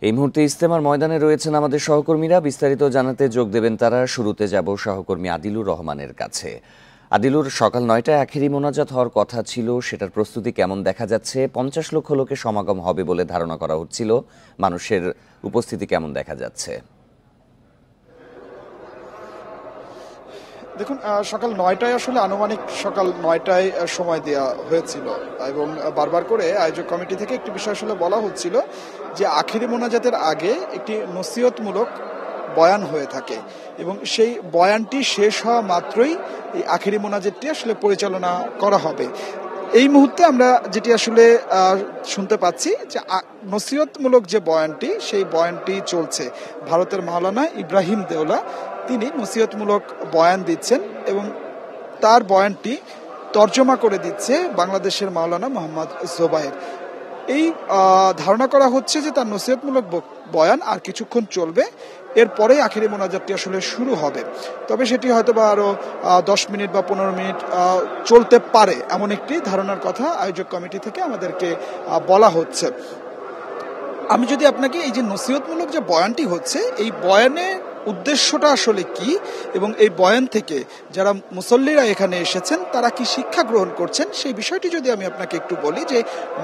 এই মুহূর্তে ইজতেমার ময়দানে রয়েছেন আমাদের সহকর্মীরা। বিস্তারিত জানাতে যোগ দেবেন তারা। শুরুতে যাব সহকর্মী আদিলুর রহমানের কাছে। আদিলুর, সকাল ৯টায় আখেরি মোনাজাত হওয়ার কথা ছিল, সেটার প্রস্তুতি কেমন দেখা যাচ্ছে? ৫০ লক্ষ লোকের সমাগম হবে বলে ধারণা করা হচ্ছিল, মানুষের উপস্থিতি কেমন দেখা যাচ্ছে? দেখুন, সকাল ৯টায় আসলে আনুমানিক সকাল ৯টায় সময় দেওয়া হয়েছিল এবং বারবার করে আয়োজক কমিটি থেকে একটি বিষয় আসলে বলা হচ্ছিল যে আখেরি মোনাজাতের আগে একটি নসিহতমূলক বয়ান হয়ে থাকে এবং সেই বয়ানটি শেষ হওয়া মাত্রই এই আখেরি মোনাজাতটি আসলে পরিচালনা করা হবে। এই মুহূর্তে আমরা যেটি আসলে শুনতে পাচ্ছি যে নসিহতমূলক যে বয়ানটি, সেই বয়ানটি চলছে। ভারতের মাওলানা ইব্রাহিম দেওলা তিনি নসিহতমূলক বয়ান দিচ্ছেন এবং তার বয়ানটি তর্জমা করে দিচ্ছে বাংলাদেশের মাওলানা মোহাম্মদ জোবায়ের। এই ধারণা করা হচ্ছে যে তার নসিহতমূলক বয়ান আর কিছুক্ষণ চলবে, এরপরেই আখেরি মোনাজাতটি আসলে শুরু হবে। তবে সেটি হয়তো বা আরও 10 মিনিট বা 15 মিনিট চলতে পারে, এমন একটি ধারণার কথা আয়োজক কমিটি থেকে আমাদেরকে বলা হচ্ছে। আমি যদি আপনাকে এই যে নসিহতমূলক যে বয়ানটি হচ্ছে, এই বয়ানের উদ্দেশ্যটা আসলে কি এবং এই বয়ান থেকে যারা মুসল্লিরা এখানে এসেছেন তারা কি শিক্ষা গ্রহণ করছেন, সেই বিষয়টি যদি আমি আপনাকে একটু বলি যে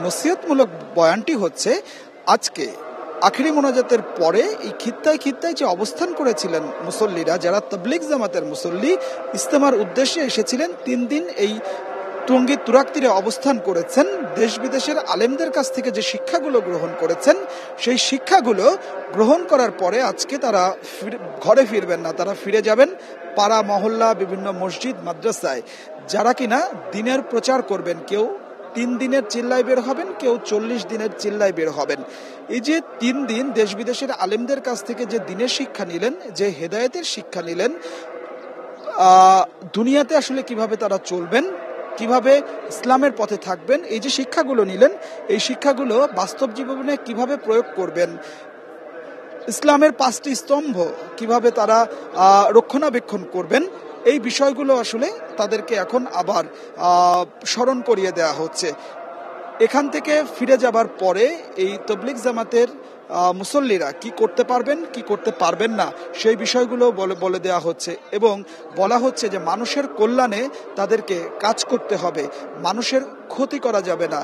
নসিহতমূলক বয়ানটি হচ্ছে আজকে আখেরি মোনাজাতের পরে এই খিত্তায় খিত্তায় যে অবস্থান করেছিলেন মুসল্লিরা, যারা তাবলিগ জামাতের মুসল্লি ইজতেমার উদ্দেশ্যে এসেছিলেন, 3 দিন এই টঙ্গী তুরাগ তীরে অবস্থান করেছেন, দেশ বিদেশের আলেমদের কাছ থেকে যে শিক্ষাগুলো গ্রহণ করেছেন, সেই শিক্ষাগুলো গ্রহণ করার পরে আজকে তারা ঘরে ফিরবেন না, তারা ফিরে যাবেন পাড়া মহল্লা, বিভিন্ন মসজিদ মাদ্রাসায়, যারা কিনা দিনের প্রচার করবেন। কেউ 3 দিনের চিল্লায় বের হবেন, কেউ 40 দিনের চিল্লায় বের হবেন। এই যে 3 দিন দেশ বিদেশের আলেমদের কাছ থেকে যে দিনের শিক্ষা নিলেন, যে হেদায়েতের শিক্ষা নিলেন, দুনিয়াতে আসলে কিভাবে তারা চলবেন, কিভাবে ইসলামের পথে থাকবেন, এই যে শিক্ষাগুলো নিলেন, এই শিক্ষাগুলো বাস্তব জীবনে কিভাবে প্রয়োগ করবেন, ইসলামের 5টি স্তম্ভ কিভাবে তারা রক্ষণাবেক্ষণ করবেন, এই বিষয়গুলো আসলে তাদেরকে এখন আবার স্মরণ করিয়ে দেওয়া হচ্ছে। এখান থেকে ফিরে যাবার পরে এই তাবলিগ জামাতের মুসল্লিরা কি করতে পারবেন, কি করতে পারবেন না, সেই বিষয়গুলো বলে দেওয়া হচ্ছে এবং বলা হচ্ছে যে মানুষের কল্যাণে তাদেরকে কাজ করতে হবে, মানুষের ক্ষতি করা যাবে না,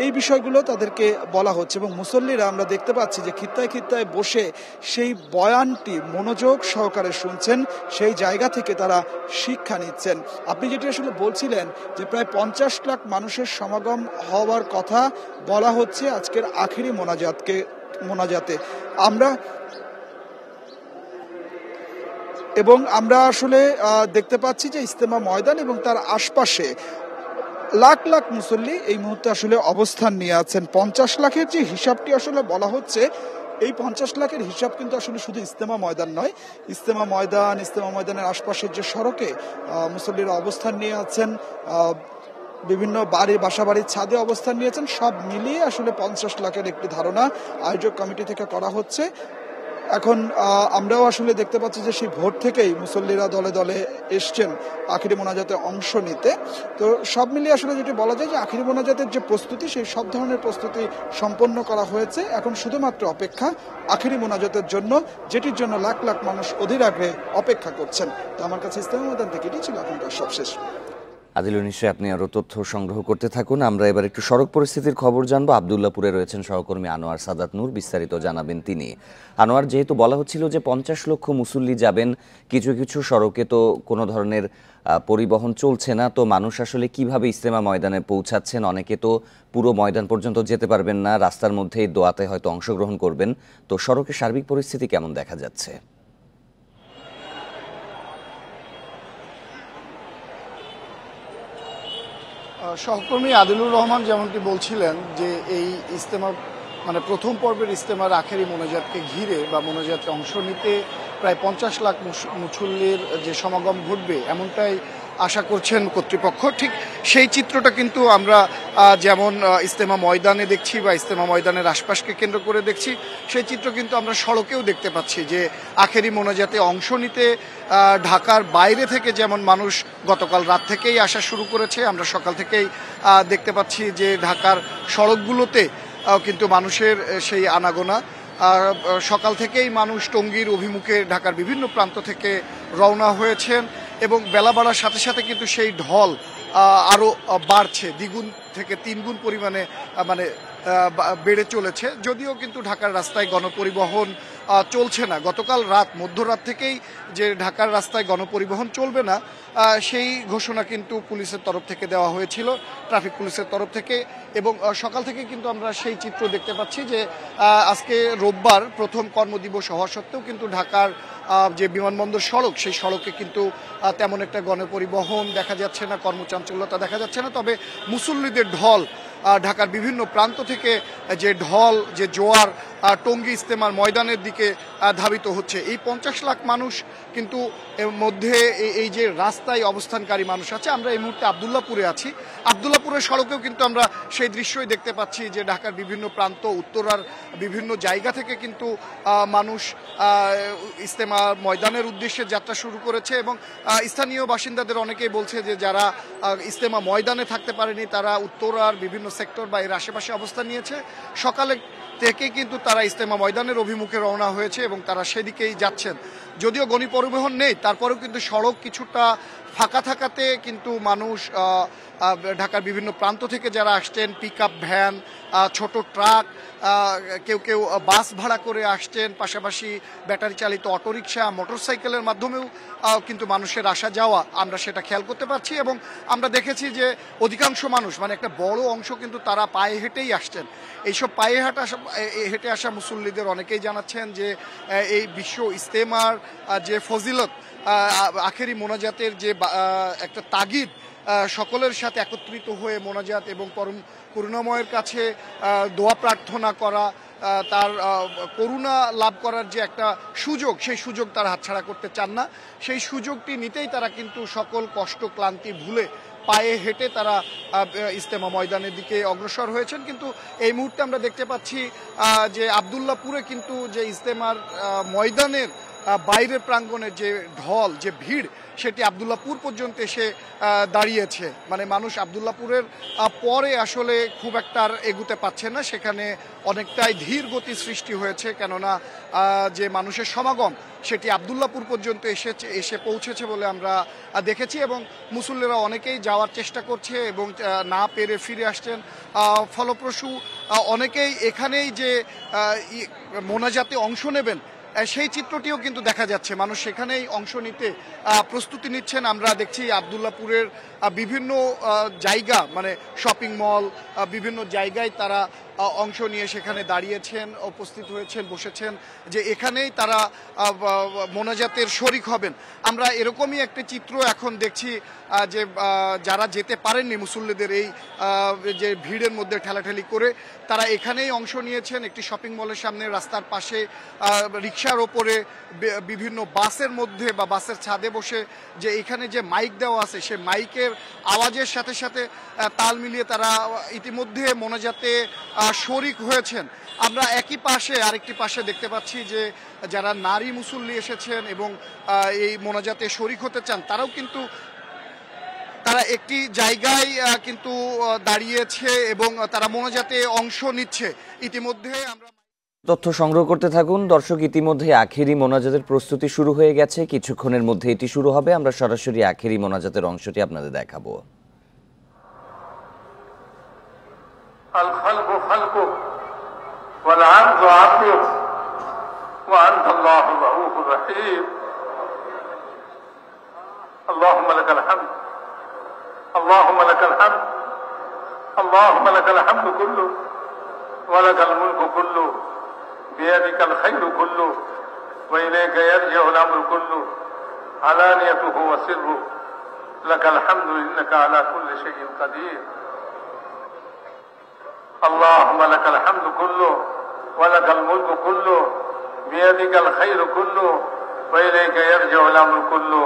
এই বিষয়গুলো তাদেরকে বলা হচ্ছে। এবং মুসল্লিরা আমরা দেখতে পাচ্ছি যে খিত্তায় খিত্তায় বসে সেই বয়ানটি মনোযোগ সহকারে শুনছেন, সেই জায়গা থেকে তারা শিক্ষা নিচ্ছেন। আপনি যেটি আসলে বলছিলেন যে প্রায় 50 লাখ মানুষের সমাগম হওয়ার কথা বলা হচ্ছে আজকের আখেরি মোনাজাতে। আমরা আসলে দেখতে পাচ্ছি যে ইজতেমা ময়দান এবং তার আশপাশে লাখ লাখ মুসল্লি এই মুহূর্তে আসলে অবস্থান নিয়ে আছেন। 50 লাখের যে হিসাবটি আসলে বলা হচ্ছে, এই 50 লাখের হিসাব কিন্তু আসলে শুধু ইজতেমা ময়দান নয়, ইজতেমা ময়দানের আশপাশের যে সড়কে মুসল্লিরা অবস্থান নিয়ে আছেন, বিভিন্ন বাসাবাড়ির ছাদে অবস্থান নিয়েছেন, সব মিলিয়ে আসলে 50 লাখের একটি ধারণা আয়োজক কমিটি থেকে করা হচ্ছে। এখন আমরাও আসলে দেখতে পাচ্ছি যে সেই ভোর থেকেই মুসল্লিরা দলে দলে এসছেন আখেরি মোনাজাতে অংশ নিতে। তো সব মিলিয়ে আসলে যেটি বলা যায় যে আখেরি মোনাজাতের যে প্রস্তুতি, সেই সব ধরনের প্রস্তুতি সম্পন্ন করা হয়েছে। এখন শুধুমাত্র অপেক্ষা আখেরি মোনাজাতের জন্য, যেটির জন্য লাখ লাখ মানুষ অধীর আগ্রহে অপেক্ষা করছেন। তো আমার কাছে ইজতেমা ময়দান থেকে এটি ছিল এখনকার সবশেষ। আদিলু, নিশ্চয়ই আপনি আরও তথ্য সংগ্রহ করতে থাকুন। আমরা এবার একটু সড়ক পরিস্থিতির খবর জানবো। আবদুল্লাপুরে রয়েছেন সহকর্মী আনোয়ার সাদাত নূর, বিস্তারিত জানাবেন তিনি। আনোয়ার, যেহেতু বলা হচ্ছিল যে 50 লক্ষ মুসল্লি যাবেন, কিছু কিছু সড়কে তো কোনো ধরনের পরিবহন চলছে না, তো মানুষ আসলে কিভাবে ইজতেমা ময়দানে পৌঁছাচ্ছেন? অনেকে তো পুরো ময়দান পর্যন্ত যেতে পারবেন না, রাস্তার মধ্যেই দোয়াতে হয়তো অংশগ্রহণ করবেন। তো সড়কের সার্বিক পরিস্থিতি কেমন দেখা যাচ্ছে? সহকর্মী আদিলুর রহমান যেমনটি বলছিলেন যে এই ইজতেমা প্রথম পর্বের ইজতেমার আখেরি মোনাজাতকে ঘিরে বা মোনাজাতে অংশ নিতে প্রায় 50 লাখ মুসল্লির যে সমাগম ঘটবে এমনটাই আশা করছেন কর্তৃপক্ষ। ঠিক সেই চিত্রটা কিন্তু আমরা যেমন ইজতেমা ময়দানে দেখছি বা ইজতেমা ময়দানের আশপাশকে কেন্দ্র করে দেখছি, সেই চিত্র কিন্তু আমরা সড়কেও দেখতে পাচ্ছি যে আখেরি মোনাজাতে অংশ নিতে ঢাকার বাইরে থেকে যেমন মানুষ গতকাল রাত থেকেই আসা শুরু করেছে, আমরা সকাল থেকেই দেখতে পাচ্ছি যে ঢাকার সড়কগুলোতে কিন্তু মানুষের সেই আনাগোনা। সকাল থেকেই মানুষ টঙ্গীর অভিমুখে ঢাকার বিভিন্ন প্রান্ত থেকে রওনা হয়েছেন এবং বেলা বাড়ার সাথে সাথে কিন্তু সেই ঢল আরও বাড়ছে, দ্বিগুণ থেকে তিনগুণ পরিমাণে মানে বেড়ে চলেছে। যদিও কিন্তু ঢাকার রাস্তায় গণপরিবহন চলছে না। গতকাল মধ্যরাত থেকেই যে ঢাকার রাস্তায় গণপরিবহন চলবে না সেই ঘোষণা কিন্তু পুলিশের তরফ থেকে দেওয়া হয়েছিল, ট্রাফিক পুলিশের তরফ থেকে। এবং সকাল থেকে কিন্তু আমরা সেই চিত্র দেখতে পাচ্ছি যে আজকে রোববার প্রথম কর্মদিবস হওয়া সত্ত্বেও কিন্তু ঢাকার যে বিমানবন্দর সড়ক সেই সড়কে কিন্তু তেমন একটা গণপরিবহন দেখা যাচ্ছে না, কর্মচাঞ্চল্যতা দেখা যাচ্ছে না। তবে মুসল্লিদের ঢল, ঢাকার বিভিন্ন প্রান্ত থেকে যে ঢল, যে জোয়ার টঙ্গী ইজতেমার ময়দানের দিকে ধাবিত হচ্ছে। এই 50 লাখ মানুষ কিন্তু এর মধ্যে এই যে রাস্তায় অবস্থানকারী মানুষ আছে, আমরা এই মুহূর্তে আব্দুল্লাহপুরে আছি। আব্দুল্লাহপুরের সড়কেও কিন্তু আমরা সেই দৃশ্যই দেখতে পাচ্ছি যে ঢাকার বিভিন্ন প্রান্ত, উত্তরার বিভিন্ন জায়গা থেকে কিন্তু মানুষ ইজতেমা ময়দানের উদ্দেশ্যে যাত্রা শুরু করেছে। এবং স্থানীয় বাসিন্দাদের অনেকেই বলছে যে যারা ইজতেমা ময়দানে থাকতে পারেনি তারা উত্তরার বিভিন্ন সেক্টর বা এর আশেপাশে অবস্থান নিয়েছে। সকালে থেকে কিন্তু তারা ইজতেমা ময়দানের অভিমুখে রওনা হয়েছে এবং তারা সেদিকেই যাচ্ছেন। যদিও গণপরিবহন নেই, তারপরেও কিন্তু সড়ক কিছুটা ফাঁকা থাকাতে কিন্তু মানুষ ঢাকার বিভিন্ন প্রান্ত থেকে যারা আসছেন, পিকআপ ভ্যান, ছোট ট্রাক, কেউ কেউ বাস ভাড়া করে আসছেন, পাশাপাশি ব্যাটারি চালিত অটোরিকশা, মোটরসাইকেলের মাধ্যমেও কিন্তু মানুষের আসা যাওয়া আমরা সেটা খেয়াল করতে পারছি। এবং আমরা দেখেছি যে অধিকাংশ মানুষ, মানে একটা বড় অংশ কিন্তু তারা পায়ে হেঁটেই আসছেন। এইসব পায়ে হেঁটে আসা মুসল্লিদের অনেকেই জানাচ্ছেন যে এই বিশ্ব ইজতেমার যে ফজিলত, আখেরি মোনাজাতের যে একটা তাগিদ, সকলের সাথে একত্রিত হয়ে মোনাজাত এবং পরম করুণাময়ের কাছে দোয়া প্রার্থনা করা, তার করুণা লাভ করার যে একটা সুযোগ, সেই সুযোগ তারা হাতছাড়া করতে চান না। সেই সুযোগটি নিতেই তারা কিন্তু সকল কষ্ট ক্লান্তি ভুলে পায়ে হেঁটে তারা ইজতেমা ময়দানের দিকে অগ্রসর হয়েছেন। কিন্তু এই মুহূর্তে আমরা দেখতে পাচ্ছি যে আব্দুল্লাহপুরে কিন্তু যে ইজতেমার ময়দানের বাইরের প্রাঙ্গণের যে ঢল, যে ভিড়, সেটি আব্দুল্লাহপুর পর্যন্ত এসে দাঁড়িয়েছে। মানে মানুষ আব্দুল্লাহপুরের পরে আসলে খুব একটা আর এগুতে পারছে না, সেখানে অনেকটাই ধীর গতি সৃষ্টি হয়েছে। কেননা যে মানুষের সমাগম সেটি আব্দুল্লাহপুর পর্যন্ত এসে পৌঁছেছে বলে আমরা দেখেছি। এবং মুসল্লিরা অনেকেই যাওয়ার চেষ্টা করছে এবং না পেরে ফিরে আসছেন। ফলপ্রসূ অনেকেই এখানেই যে মোনাজাতে অংশ নেবেন সেই চিত্রটিও কিন্তু দেখা যাচ্ছে। মানুষ সেখানেই অংশ নিতে প্রস্তুতি নিচ্ছেন। আমরা দেখছি আব্দুল্লাহপুরের বিভিন্ন জায়গা, মানে শপিং মল, বিভিন্ন জায়গায় তারা অংশ নিয়ে সেখানে দাঁড়িয়েছেন, উপস্থিত হয়েছেন, বসেছেন, যে এখানেই তারা মোনাজাতের শরিক হবেন। আমরা এরকমই একটি চিত্র এখন দেখছি যে যারা যেতে পারেননি মুসল্লিদের এই যে ভিড়ের মধ্যে ঠেলাঠেলি করে, তারা এখানেই অংশ নিয়েছেন। একটি শপিং মলের সামনে রাস্তার পাশে রিকশার ওপরে, বিভিন্ন বাসের মধ্যে বা বাসের ছাদে বসে যে এখানে যে মাইক দেওয়া আছে সেই মাইকের আওয়াজের সাথে সাথে তাল মিলিয়ে তারা ইতিমধ্যে মোনাজাতে শরিক হয়েছেন। আমরা একই পাশে আরেকটি পাশে দেখতে পাচ্ছি যে যারা নারী মুসল্লি এসেছেন এবং এই মোনাজাতে শরিক হতে চান, তারাও কিন্তু তারা একটি জায়গায় কিন্তু দাঁড়িয়েছে এবং তারা মোনাজাতে অংশ নিচ্ছে। ইতিমধ্যে আমরা তথ্য সংগ্রহ করতে থাকুন দর্শক। ইতিমধ্যে আখেরি মোনাজাতের প্রস্তুতি শুরু হয়ে গেছে, কিছুক্ষণের মধ্যে এটি শুরু হবে। আমরা সরাসরি আখেরি মোনাজাতের অংশটি আপনাদের দেখাবো। আল খালকু খালকুক ওয়াল আরযু আরযুক ওয়া আনতা আল্লাহুর রাউফুর রহিম। আল্লাহুম্মা লাকাল হামদ, আল্লাহুম্মা লাকাল হামদ, আল্লাহুম্মা লাকাল হামদু কুল্লু ওয়া লাকাল মুলকু কুল্লু বিয়াদিকাল খায়রু কুল্লু ওয়া ইলাইকা ইয়ারজিউল আমরু কুল্লু আলানিয়াতুহু ওয়া সিররু লাকাল হামদু ইন্নাকা আলা কুল্লি শাইইন কাদির। اللهم لك الحمد كله ولك الملك كله بيدك الخير كله وإليك يرجع الأمر كله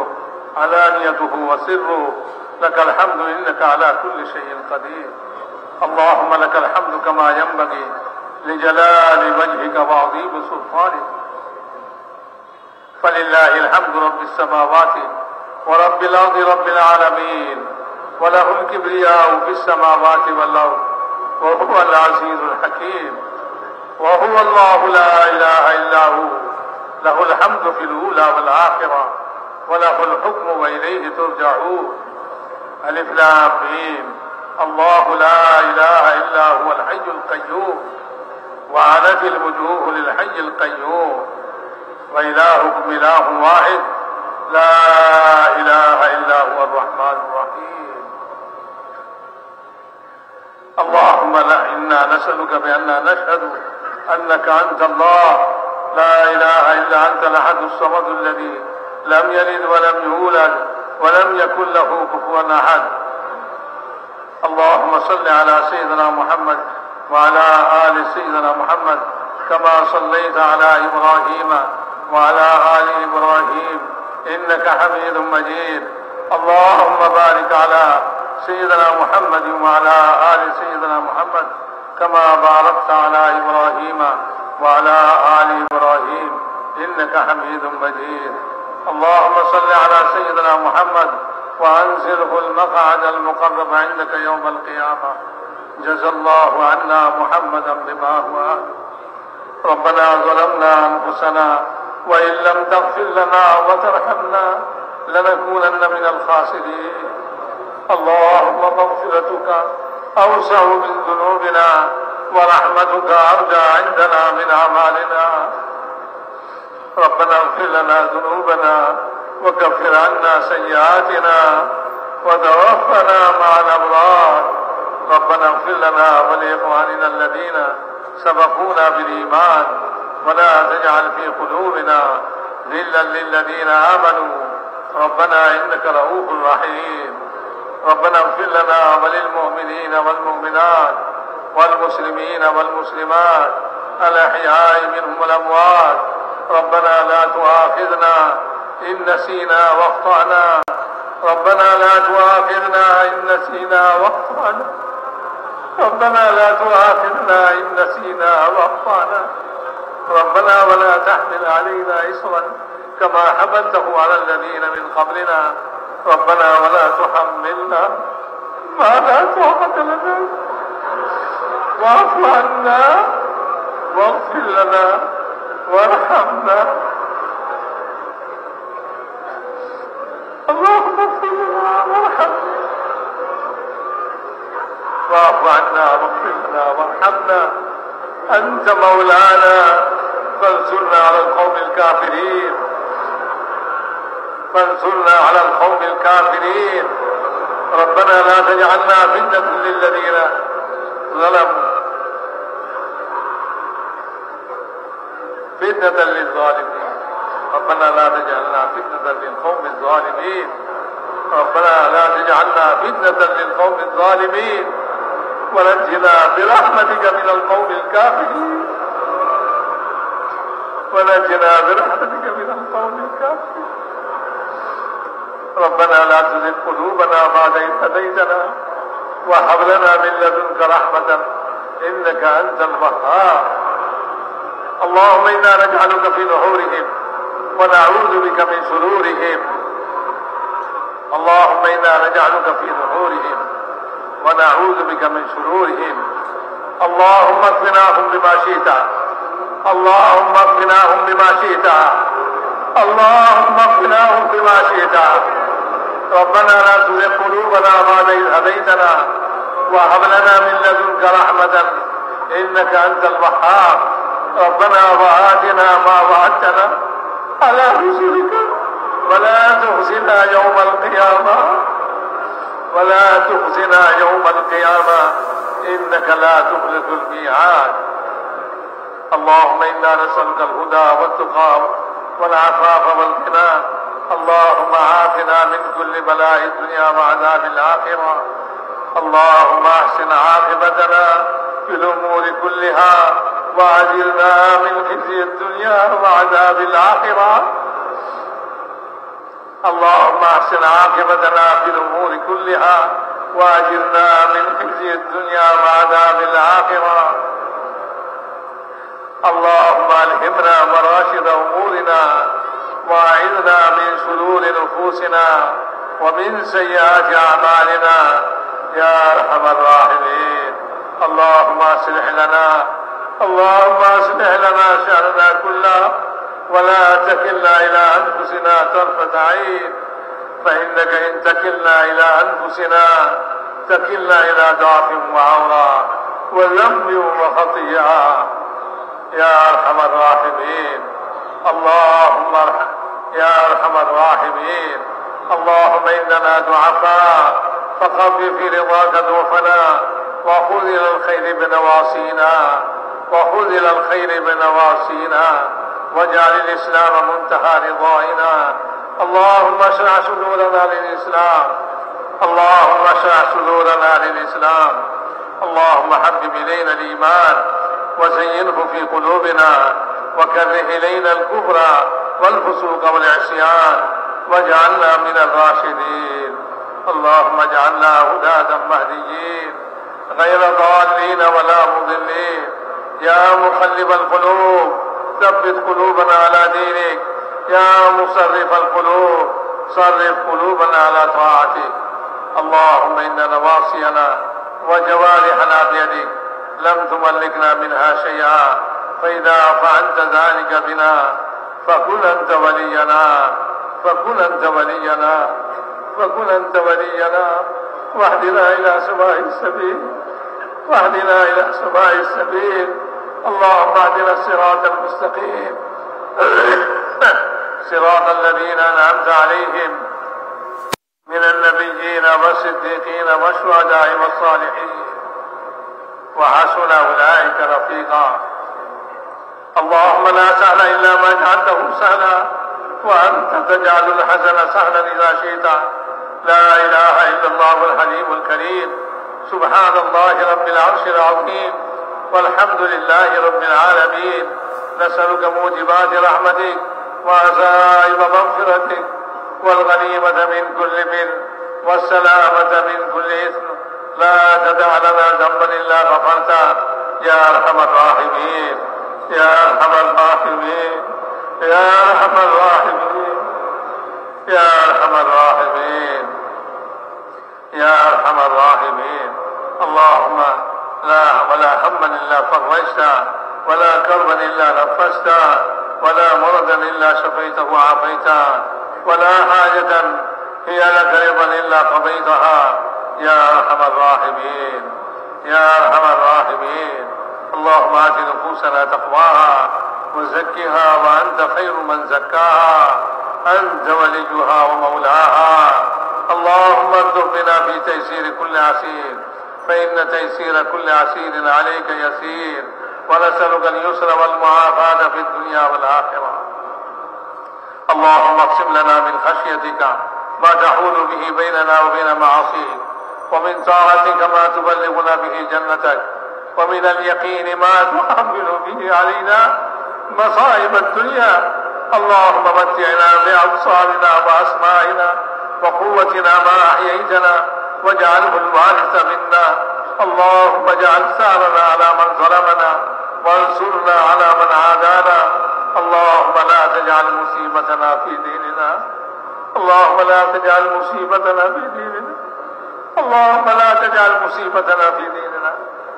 علانيته وسره لك الحمد إنك على كل شيء قدير. اللهم لك الحمد كما ينبغي لجلال وجهك وعظيم سلطانك. فلله الحمد رب السماوات ورب الأرض رب العالمين وله الكبرياء في السماوات والأرض وهو العزيز الحكيم. وهو الله لا إله إلا هو له الحمد في الأولى والآخرة وله الحكم وإليه ترجعون ألف لام ميم الله لا إله إلا هو الحي القيوم وعنت الوجوه للحي القيوم وإلهكم إله واحد لا إله إلا هو الرحمن الرحيم اللهم لا إنا نسألك بأننا نشهد أنك أنت الله لا إله إلا أنت الأحد الصمد الذي لم يلد ولم يولد ولم يكن له كفوا أحد اللهم صل على سيدنا محمد وعلى آل سيدنا محمد كما صليت على إبراهيم وعلى آل إبراهيم إنك حميد مجيد اللهم بارك على سيدنا محمد وعلى آل سيدنا محمد كما باركت على إبراهيم وعلى آل إبراهيم إنك حميد مجيد اللهم صل على سيدنا محمد وأنزله المقعد المقرب عندك يوم القيامة جزى الله عنا محمدا بما هو أهل ربنا ظلمنا أنفسنا وإن لم تغفر لنا وترحمنا لنكونن من الخاسرين اللهم مغفرتك أوسع من ذنوبنا ورحمتك أرجى عندنا من أعمالنا ربنا اغفر لنا ذنوبنا وكفر عنا سيئاتنا وتوفنا مع الأبرار ربنا اغفر لنا ولإخواننا الذين سبقونا بالإيمان ولا تجعل في قلوبنا غلا للذين آمنوا ربنا إنك رؤوف رحيم ربنا اغفر لنا وللمؤمنين والمؤمنات والمسلمين والمسلمات الأحياء منهم والأموات ربنا لا تؤاخذنا إن نسينا واخطأنا ربنا لا تؤاخذنا إن نسينا واخطأنا ربنا لا تؤاخذنا إن نسينا واخطأنا ربنا ولا تحمل علينا إصرا كما حملته على الذين من قبلنا ربنا ولا تحملنا ما لا طاقة لنا واعف عنا واغفر لنا وارحمنا اللهم اغفر لنا وارحمنا واعف عنا واغفر لنا وارحمنا أنت مولانا فانصرنا على القوم الكافرين فانصرنا على القوم الكافرين ربنا لا تجعلنا فتنة للذين ظلموا فتنة للظالمين ربنا لا تجعلنا فتنة للقوم الظالمين ربنا لا تجعلنا فتنة للقوم الظالمين ونجنا برحمتك من القوم الكافرين ونجنا برحمتك من القوم الكافرين ربنا لا تزغ قلوبنا بعد إذ هديتنا وهب لنا من لدنك رحمة إنك أنت الوهاب اللهم إنا نجعلك في نحورهم ونعوذ بك من شرورهم اللهم إنا نجعلك في نحورهم ونعوذ بك من شرورهم اللهم اكفناهم بما شئت اللهم اكفناهم بما شئت اللهم اكفناهم بما شئت ربنا لا تزغ قلوبنا بعد إذ هديتنا وهب لنا من لدنك رحمة إنك أنت الوهاب ربنا وآتنا ما وعدتنا على رسلك ولا تخزنا يوم القيامة ولا تخزنا يوم القيامة إنك لا تخلف الميعاد اللهم إنا نسألك الهدى والتقى والعفاف والغنى اللهم عافنا من كل بلاء الدنيا وعذاب الآخرة اللهم أحسن عاقبتنا في الأمور كلها وأجرنا من خزي الدنيا وعذاب الآخرة اللهم أحسن عاقبتنا في الأمور كلها وأجرنا من خزي الدنيا وعذاب الآخرة اللهم ألهمنا مراشد أمورنا وأعذنا من شرور نفوسنا ومن سيئات أعمالنا يا أرحم الراحمين اللهم أصلح لنا اللهم اصلح لنا شأننا كله ولا تكلنا إلى أنفسنا طرفة عين فإنك إن تكلنا إلى أنفسنا تكلنا إلى ضعف وعورة وذنب وخطيئة يا أرحم الراحمين. اللهم ارحم يا أرحم الراحمين. اللهم إننا ضعفاء فقض في رضاك ضعفنا وخذ إلى الخير بنواصينا وخذ إلى الخير بنواصينا واجعل الإسلام منتهى رضائنا. اللهم اشرح صدورنا للإسلام. اللهم اشرح صدورنا للإسلام. اللهم حبب إلينا الإيمان وزينه في قلوبنا وكره إلينا الكفر والفسوق والعصيان واجعلنا من الراشدين. اللهم اجعلنا هداة مهديين غير ضالين ولا مضلين. يا مقلب القلوب ثبت قلوبنا على دينك. يا مصرف القلوب صرف قلوبنا على طاعتك. اللهم إن نواصينا وجوارحنا بيدك لم تملكنا منها شيئا فإذا فعلت ذلك بنا فكن أنت ولينا فكن أنت ولينا فكن أنت ولينا واهدنا إلى سواء السبيل واهدنا إلى سواء السبيل. اللهم اهدنا الصراط المستقيم صراط الذين أنعمت عليهم من النبيين والصديقين والشهداء والصالحين وحسن أولئك رفيقا. اللهم لا سهل إلا ما جعلته سهلا وأنت تجعل الحزن سهلا إذا شئت. لا إله إلا الله الحليم الكريم. سبحان الله رب العرش العظيم والحمد لله رب العالمين. نسألك موجبات رحمتك وعزائم مغفرتك والغنيمة من كل بر والسلامة من كل إثم. لا تدع لنا ذنبا إلا غفرته يا أرحم الراحمين. يا أرحم الراحمين. يا أرحم الراحمين. يا أرحم الراحمين. يا أرحم الراحمين. اللهم لا ولا هما إلا فرجته ولا كربا إلا نفسته ولا مرضا إلا شفيته وعافيته ولا حاجة هي لك رضا إلا قضيتها يا أرحم الراحمين. يا أرحم الراحمين. اللهم آت نفوسنا تقواها وزكها وأنت خير من زكاها أنت وليها ومولاها. اللهم ارزق بنا في تيسير كل عسير فإن تيسير كل عسير عليك يسير ونسألك اليسر والمعافاة في الدنيا والآخرة. اللهم اقسم لنا من خشيتك ما تحول به بيننا وبين معاصيك ومن طاعتك ما تبلغنا به جنتك ومن اليقين ما تحمل به علينا مصائب الدنيا. اللهم متعنا بأبصارنا وأسمائنا وقوتنا ما أحييتنا واجعله الوارث منا. اللهم اجعل ثارنا على من ظلمنا وانصرنا على من عادانا. اللهم لا تجعل مصيبتنا في ديننا. اللهم لا تجعل مصيبتنا في ديننا. اللهم لا تجعل مصيبتنا في ديننا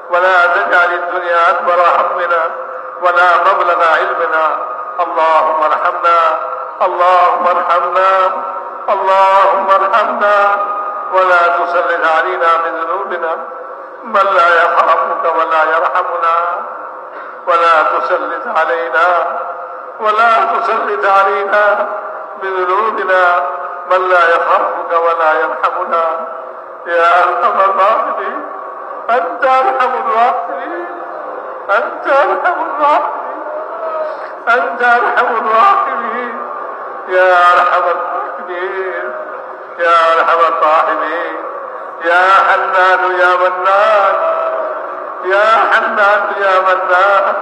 ولا تجعل الدنيا أكبر همنا ولا مبلغ علمنا. اللهم ارحمنا. اللهم ارحمنا. اللهم ارحمنا ولا تسلط علينا من ذنوبنا من لا يخافك ولا يرحمنا. ولا تسلط علينا بذنوبنا من لا يخافك ولا يرحمنا. يا أرحم الراحمين. أنت أرحم الراحمين. أنت أرحم الراحمين. أنت أرحم الراحمين. يا أرحم الراحمين. يا أرحم الراحمين. يا حنان يا منان. يا حنان يا منان.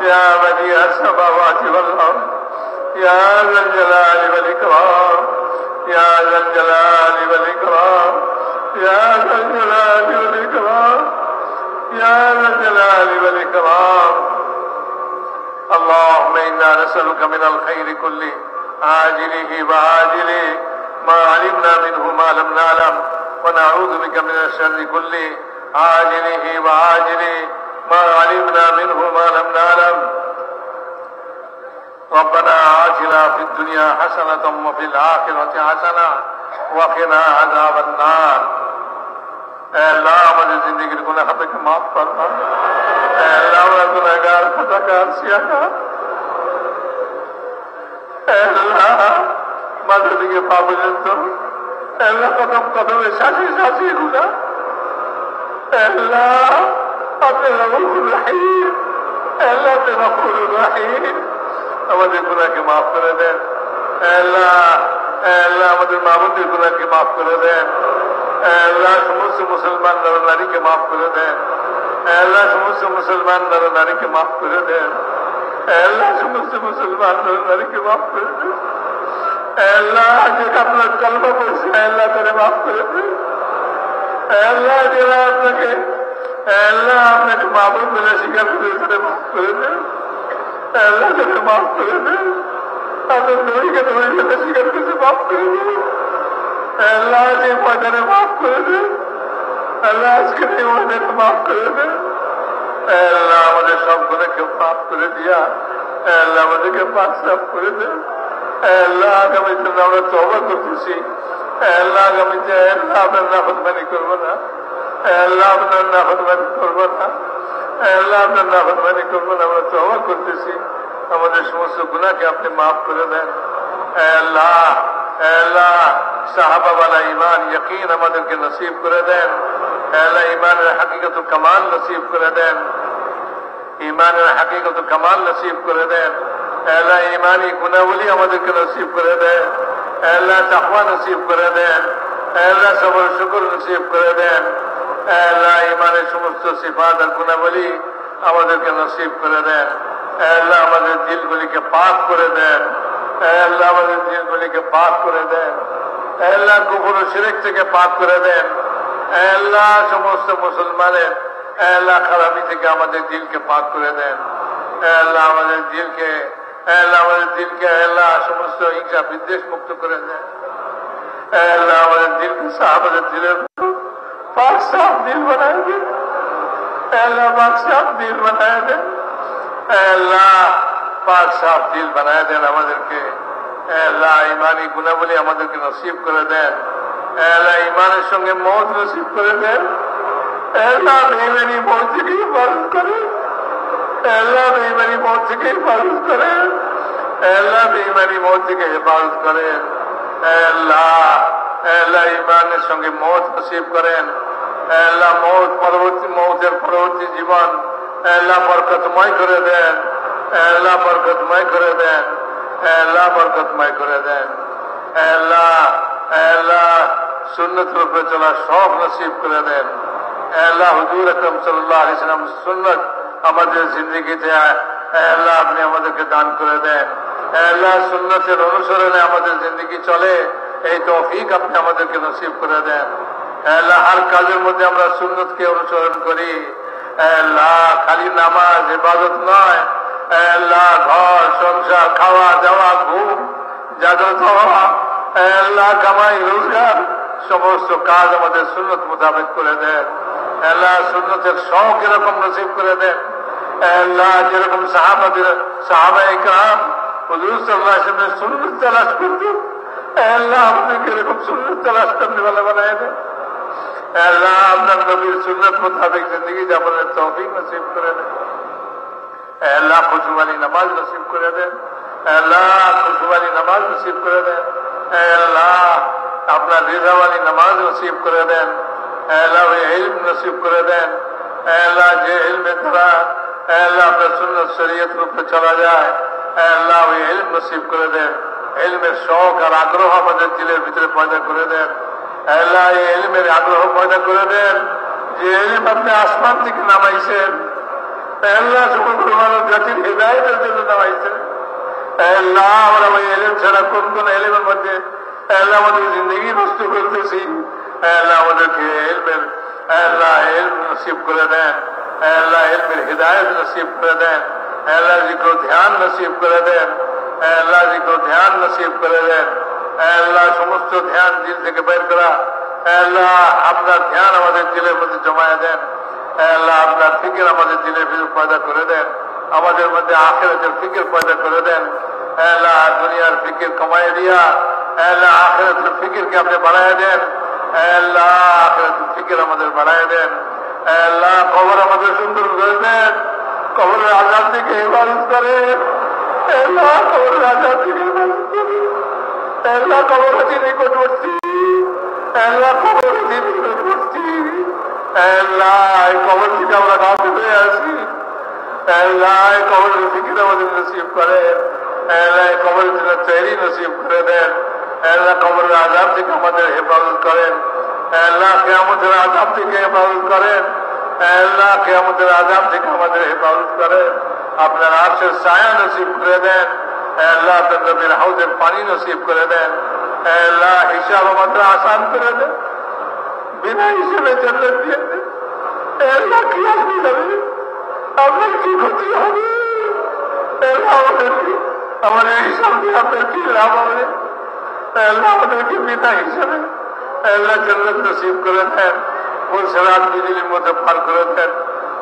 يا بديع السماوات والأرض. يا ذا الجلال والإكرام. يا ذا الجلال والإكرام. يا ذا الجلال والإكرام. يا ذا الجلال والإكرام. اللهم إنا نسألك من الخير كله عاجله وعاجله ما علمنا منه ما لم نعلم ونعوذ بك من الشر كله عاجله وعاجله ما علمنا منه ما لم نعلم ربنا آتنا في الدنيا حسنة وفي الآخرة حسنة وقنا عذاب النار আল্লাহ আমাদের জিন্দেগির গুনাহ থেকে মাফ করুন আল্লাহ আমরা গুনাহগার খোদাকার সিয়াকার আল্লাহ মাঝে দিকে পা পর্যন্ত আল্লাহ কদম কদমে শাসি শাসি গুনাহ আল্লাহ আপনি রউফুর রহিম আল্লাহ আপনি গফুরুর রহিম আমাদের গুনাহকে মাফ করে দেন আল্লাহ আল্লাহ আমাদের মা বোনদের গুনাহকে মাফ করে দেন আল্লাহ সমস্ত মুসলমান নর নারীকে মাফ করে দেন আল্লাহ সমস্ত মুসলমান নর নারীকে মাফ করে দেন আল্লাহ সমস্ত মুসলমান নর নারীকে মাফ করে দেন আল্লাহ যে আপনার কলমা পড়ছে আল্লাহ তারা মাফ করে দেন আল্লাহ যারা আপনাকে আল্লাহ আপনাকে মাহবুব বলে স্বীকার করে তারা মাফ করে দেন আল্লাহ তারা মাফ করে দেন আপনার নবীকে নবী বলে স্বীকার করে মাফ করে দেন আল্লাহ যে ময়দানে মাফ করে দেন আল্লাহ আজকে এই ময়দানে মাফ করে দেন আল্লাহ আমাদের সব গুণাকে মাফ করে দিয়া আল্লাহ আমাদেরকে পাক সাফ করে দেন আল্লাহ আগামীতে আমরা তওবা করতেছি আল্লাহ আগামীতে আল্লাহ আপনার নাফরমানি করবো না আল্লাহ আপনার নাফরমানি করবো না আল্লাহ আপনার নাফরমানি করবো না আমরা তওবা করতেছি আমাদের সমস্ত গুনাহকে আপনি মাফ করে দেন আল্লাহ আল্লাহ সাহাবা वाला ईमान यकीन আমাদেরকে নসিব করে দেন আল্লাহ ঈমানের হাকিকত ও কামাল নসিব করে দেন ঈমানের হাকিকত ও কামাল নসিব করে দেন আল্লাহ ঈমানি গুণাবলী আমাদেরকে নসিব করে দেন আল্লাহ তাকওয়া নসিব করে দেন আল্লাহ সবর শুকর নসিব করে দেন আল্লাহ ঈমানের সমস্ত সিফাত আর গুণাবলী আমাদেরকে নসিব করে দেন আল্লাহ আমাদের দিলগুলিকে পাক করে দেন আল্লাহ আমাদের দিলগুলিকে পাক করে দেন আল্লাহ কুফর ও শিরক থেকে পাক করে দেন আল্লাহ সমস্ত মুসলমানের আল্লাহ খারাপি থেকে আমাদের দিলকে পাক করে দেন আল্লাহ আমাদের দিলকে আল্লাহ সমস্ত হিংসা বিদ্বেষ মুক্ত করে দেন আল্লাহ আমাদের দিলকে আমাদের দিলের পাক সাফ দিল বানায় দেন আল্লাহ পাক সাফ দিল বানায় দেন আল্লাহ পাক সাফ দিল বানায় দেন আমাদেরকে আল্লাহ ঈমানি গুণাবলী আমাদেরকে নসিব করে দেন আল্লাহ ঈমানের সঙ্গে মওত নসিব করে দেন আল্লাহ বেঈমানি মওত থেকে হিফাজত করেন আল্লাহ বেঈমানি মওত থেকে হিফাজত করেন আল্লাহ বেঈমানি মওত থেকে হিফাজত করেন আল্লাহ আল্লাহ ঈমানের সঙ্গে মওত নসিব করেন আল্লাহ মওতের পরবর্তী জীবন আল্লাহ বরকতময় করে দেন আল্লাহ বরকতময় করে দেন আল্লাহ বরকতময় করে দেন আল্লাহ আল্লাহ সুন্নতের উপরে চলা সব নসিব করে দেন আল্লাহ হুজুর আকরাম সাল্লাল্লাহু আলাইহি ওয়াসাল্লাম সুন্নাত আমাদের জিন্দেগিতে আল্লাহ আপনি আমাদেরকে দান করে দেন আল্লাহ সুন্নতের অনুসরণে আমাদের জিন্দেগি চলে এই তৌফিক আপনি আমাদেরকে নসিব করে দেন আল্লাহ হর কাজের মধ্যে আমরা সুন্নতকে অনুসরণ করি আল্লাহ খালি নামাজ ইবাদত নয় আল্লাহ ঘর সংসার খাওয়া দাওয়া ঘুম জাগ্রত হওয়া আল্লাহ কামাই রোজগার সমস্ত কাজ আমাদের সুন্নত মোতাবেক করে দেন আল্লাহ সুন্নতের শখ এরকম নসিব করে দেন আল্লাহ যেরকম সাহাবায়ে কেরাম হুজুর সাল্লাল্লাহু আলাইহি ওয়াসাল্লামের সুন্নত তালাশ করতেন আল্লাহ আমাদেরকে এরকম সুন্নত তালাশ করতে ভালো বানায় দেন আল্লাহ আপনার নবীর সুন্নত মোতাবেক জিন্দগি যাপনের তৌফিক নসিব করে দেন আল্লাহ খুশু वाली নামাজ নসিব করে দেন আল্লাহ খুশু वाली নামাজ নসিব করে দেন আল্লাহ আপনার রিজা वाली নামাজ নসিব করে দেন আল্লাহ ইলম নসিব করে দেন আল্লাহ যে ইলমের দ্বারা আল্লাহ আপনার সুন্নত শরীয়তের উপরে চলা যায় আল্লাহ ওই ইলম নসিব করে দেন ইলমের শখ আর আগ্রহ আমাদের দিলের ভিতরে পয়দা করে দেন আল্লাহ এই ইলমের আগ্রহ পয়দা করে দেন যে ইলম আপনি আসমান থেকে নামাইছেন আল্লাহ সমগ্র মানব জাতির হিদায়াতের জন্য নামাইছেন আল্লাহ আমরা ওই ইলম ছাড়া কোন কোন ইলমের মধ্যে আল্লাহ আমাদের জিন্দগি নষ্ট করতেছি আল্লাহ আমাদেরকে ইলমের আল্লাহ ইলম নসিব করে দেন আল্লাহ ইলমের হিদায়াত নসিব করে দেন আল্লাহ জিক্র ধ্যান নসিব করে দেন আল্লাহ জিক্র ধ্যান নসিব করে দেন আল্লাহ সমস্ত ধ্যান দিল থেকে বের করা আল্লাহ আপনার ধ্যান আমাদের দিলের মধ্যে জমায়ে দেন আল্লাহ আপনার ফিকির আমাদের দিলের ভিতর পয়দা করে দেন, আমাদের মধ্যে আখিরাতের ফিকির পয়দা করে দেন। আল্লাহ দুনিয়ার ফিকির কমাই দিয়া আল্লাহ আখিরাতের ফিকিরকে আপনি বাড়ায় দেন। আল্লাহ আখিরাতের ফিকির আমাদের বাড়ায় দেন। আল্লাহ কবর আমাদের সুন্দর করে দেন, কবরের আজাদ থেকে হেফাজত করেন। আল্লাহ কবরের আজাদ থেকে হেফাজত করেন। আল্লাহ কবরতি নিকটবর্তী, আল্লাহ কবরতি নিকটবর্তী। আল্লাহ এই কবর থেকে আমরা গাফিল হয়ে আছি। আল্লাহ এই কবরের ফিকির আমাদের নসিব করেন। আল্লাহ এই কবরের জন্য তৈরি নসিব করে দেন। আল্লাহ কবরের আজাব থেকে আমাদের হেফাজত করেন। আল্লাহ কিয়ামতের আজাব থেকে হেফাজত করেন। আল্লাহ কিয়ামতের আজাব থেকে আমাদের হেফাজত করেন। আপনার আরশের ছায়া নসিব করে দেন। আল্লাহ আপনার নবীর হাউজের পানি নসিব করে দেন। আল্লাহ হিসাব আমাদের আসান করে দেন, বিনা হিসেবে জান্নাত দিয়ে দেন। আল্লাহ কি আপনি যাবে, আপনার কি ক্ষতি হবে? আল্লাহ আমাদের হিসাব দিয়ে আপনার কি লাভ হবে? আল্লাহ আমাদেরকে বিনা হিসাবে আল্লাহ জান্নাত নসিব করে দেন, ফুলসেরাত বিজলির মধ্যে পার করে দেন।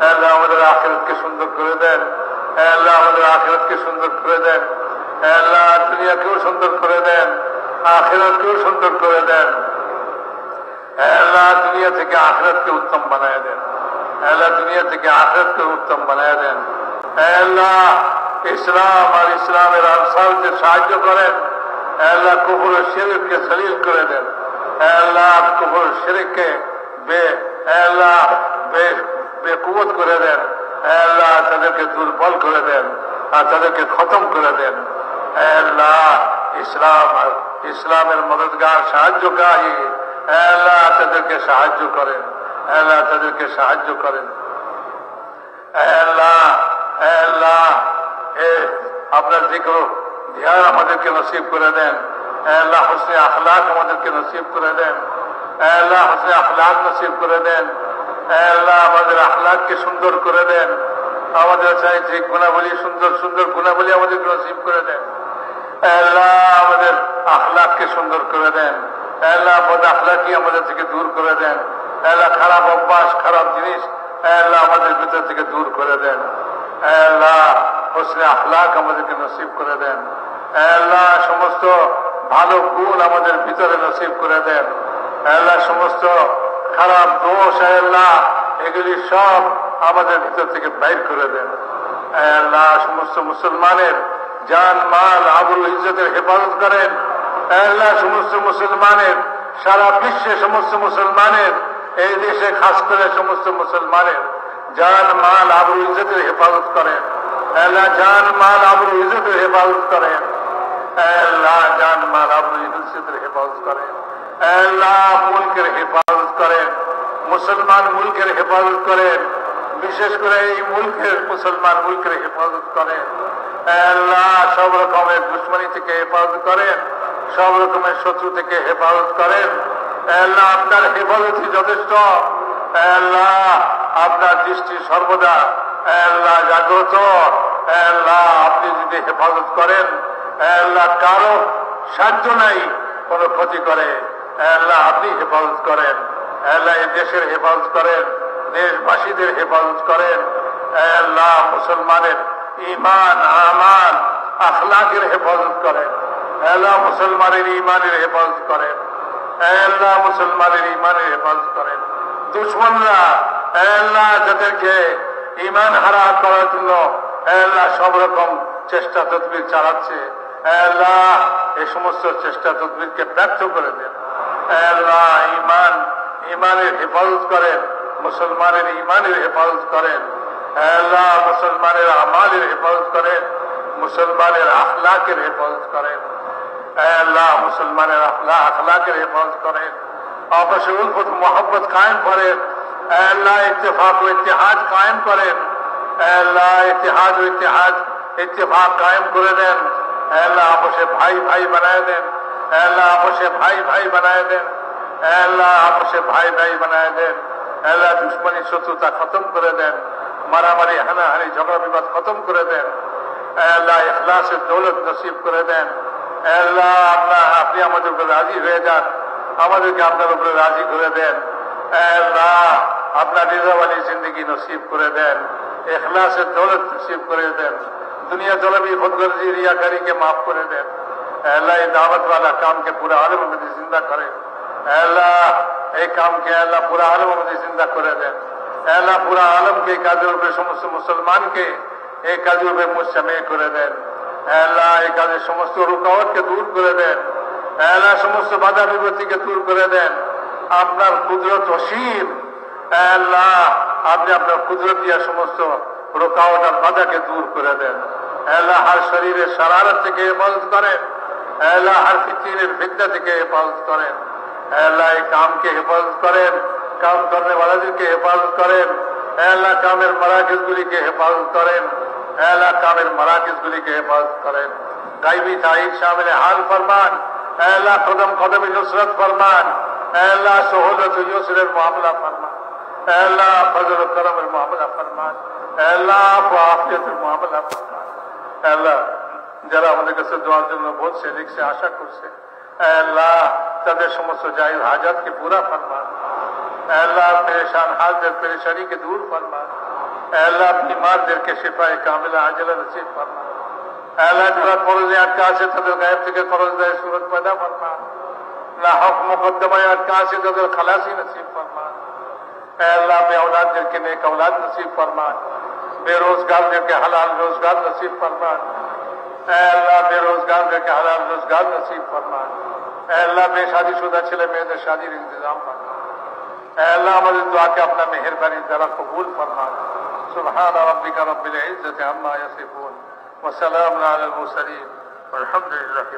আল্লাহ আমাদের আখিরাতকে সুন্দর করে দেন। আল্লাহ আমাদের আখিরাতকে সুন্দর করে দেন। আল্লাহ দুনিয়াকেও সুন্দর করে দেন, আখিরাতকেও সুন্দর করে দেন। আল্লাহ দুনিয়া থেকে আখিরাতকে উত্তম বানায় দেন। আল্লাহ দুনিয়া থেকে আখিরাতকে উত্তম বানায় দেন। আল্লাহ ইসলাম আর ইসলামের আনসারদের সাহায্য করেন। আল্লাহ কুফর ও শিরককে সলিল করে দেন। আল্লাহ কুফর ও শিরককে বেকুবত করে দেন। আল্লাহ তাদেরকে দুর্বল করে দেন আর তাদেরকে খতম করে দেন। আল্লাহ ইসলামের মদদগার সাহায্যকারী আল্লাহ তাদেরকে সাহায্য করেন। আল্লাহ তাদেরকে সাহায্য করেন। আল্লাহ আল্লাহ আপনার জিক্র ধ্যান আমাদেরকে নসিব করে দেন। আল্লাহ হুসনে আখলাক আমাদেরকে নসিব করে দেন। আল্লাহ হুসনে আখলাক নসিব করে দেন। আল্লাহ আমাদের আখলাককে সুন্দর করে দেন। আমাদের চাই যে গুণাবলী সুন্দর সুন্দর গুণাবলী আমাদেরকে নসিব করে দেন। আল্লাহ আমাদের আখলাককে সুন্দর করে দেন। আল্লাহ বদ আখলাকি আমাদের থেকে দূর করে দেন। আল্লাহ খারাপ অভ্যাস খারাপ জিনিস আল্লাহ আমাদের ভিতর থেকে দূর করে দেন। আল্লাহ হুসনে আখলাক আমাদেরকে নসিব করে দেন। আল্লাহ সমস্ত ভালো গুণ আমাদের ভিতরে নসিব করে দেন। আল্লাহ সমস্ত খারাপ দোষ আল্লাহ এগুলি সব আমাদের ভিতর থেকে বাইর করে দেন। আল্লাহ সমস্ত মুসলমানের জান মাল আবরু ইজ্জতের হেফাজত করেন। আল্লাহ সমস্ত মুসলমানের সারা বিশ্বে সমস্ত মুসলমানের এই দেশে খাস করে সমস্ত মুসলমানের জান মাল আবরু ইজ্জতের হেফাজত করেন। আল্লাহ জান মাল আবরু ইজ্জতের হেফাজত করেন। আল্লাহ জান মাল আবরু ইজ্জতের হেফাজত করেন। আল্লাহ মুলকের হেফাজত করেন। মুসলমান মুলকের হেফাজত করেন। বিশেষ করে এই মুলকের মুসলমান মুলকের হেফাজত করেন। আল্লাহ সব রকমের দুশ্মনী থেকে হেফাজত করেন। সব রকমের শত্রু থেকে হেফাজত করেন। আল্লাহ আপনার হেফাজতই যথেষ্ট। আল্লাহ আপনার দৃষ্টি সর্বদা আল্লাহ জাগ্রত। আল্লাহ আপনি যদি হেফাজত করেন আল্লাহ কারো সাহায্য নাই কোন ক্ষতি করে। আল্লাহ আপনি হেফাজত করেন। আল্লাহ এই দেশের হেফাজত করেন, দেশবাসীদের হেফাজত করেন। আল্লাহ মুসলমানের ঈমান আমাল আখলাকের হেফাজত করেন। আল্লাহ মুসলমানের ঈমানের হেফাজত করেন। আল্লাহ মুসলমানের ঈমানের হেফাজত করেন। দুশ্মনরা আল্লাহ যাদেরকে ঈমান হারা করার জন্য আল্লাহ সব রকম চেষ্টা তদবির চালাচ্ছে আল্লাহ এই সমস্ত চেষ্টা তদবিরকে ব্যর্থ করে দেন। আল্লাহ ঈমানের হেফাজত করেন, মুসলমানের ঈমানের হেফাজত করেন। আল্লাহ মুসলমানের আমালের হেফাজত করেন, মুসলমানের আখলাকের হেফাজত করেন। আল্লাহ মুসলমানের আখলাকের হেফাজত করেন। आपस में उल्फत मोहब्बत कायम करें। अल्लाह इत्तेफाक व इत्तेहाद कायम करें। अल्लाह इत्तेहाद व इत्तेफाक कायम করে দেন। আল্লাহ आपस भाई भाई बनाए दें। अल्लाह आपस भाई भाई बनाए दें। अल्लाह आपस भाई भाई बनाए दें। अल्लाह दुश्मनी शत्रुता खत्म করে দেন। মারামারি হানাহানি ঝগড়া বিবাদ খতম করে দেন। আল্লাহ ইখলাসের দৌলত নসিব করে দেন। আল্লাহ আপনি আমাদের উপরে রাজি হয়ে যান, আমাদেরকে আপনার উপরে রাজি করে দেন। আল্লাহ আপনার রিজাওয়ালি জিন্দগি নসিব করে দেন, ইখলাসের দৌলত নসিব করে দেন, दुनिया तलबी खुदगर्जी रियाकारी के माफ करे दे। अल्लाह ये दावत वाला काम के पूरा आलम में जिंदा करे। अल्लाह एक काम के अल्लाह पूरा आलम में जिंदा करे दे। अल्लाह पूरा आलम के काजर पे समस्त मुसलमान के एक काजर पे मुजतमे करे देन। अल्लाह एक काजर समस्त रुकावट के दूर करे देन। अल्लाह समस्त बाधा विपत्ति के दूर करे देन। আপনার কুদরত অসীম। আল্লাহ আপনি আপনার কুদরত দিয়া সমস্ত রুকাওয়াট আর বাধাকে দূর করে দেন। আল্লাহ हर শরীরের শারারত থেকে হেফাজত করেন। আল্লাহ हर ফিতনার ফিতনা থেকে হেফাজত করেন। আল্লাহ এই কামকে হেফাজত করেন, কাম করने वालाদেরকে হেফাজত করেন। আল্লাহ কামের মারাকিজগুলিকে হেফাজত করেন। আল্লাহ কামের মারাকিজগুলিকে হেফাজত করেন। গায়বী তাইদ শামিল হাল ফরমান। আল্লাহ কদম কদমে নুসরত ফরমান। अल्लाह सहूलत युसर मामला फरमा। अल्लाह फजल करम मामला फरमा। अल्लाह आफियत मामला फरमा। अल्लाह যারা আমাদের কাছে দোয়ার জন্য বলছে, লিখছে, আশা করছে, আল্লাহ তাদের সমস্ত জায়েজ হাজাতকে পুরা ফরমান। আল্লাহ পরেশান হালদের পরেশানিকে দূর ফরমান। আল্লাহ বিমারদেরকে শিফায়ে কামিলা আজলা নসিব ফরমান। আল্লাহ যারা করজে আটকা আছে তাদের গায়েব থেকে করজ দেয় সুরত পয়দা ফরমান। ना हक मुकद्दमा अटका से जगह खलासी नसीब फरमान। अल्लाह बे औलाद दिल के नेक औलाद नसीब फरमान। बेरोजगार दिल के हलाल रोजगार नसीब फरमान। अल्लाह बेरोजगार दिल के हलाल रोजगार नसीब फरमान। अल्लाह बेशादीशुदा छिले मेয়েদের शादीर इंतजाम फरमान। अल्लाह हमारी दुआ के अपना मेहरबानी द्वारा कबूल फरमान। सुभान रब्बिका रब्बिल इज्जति अम्मा यसिफून व सलामुन अलल मुरसलीन वल्हम्दुलिल्लाहि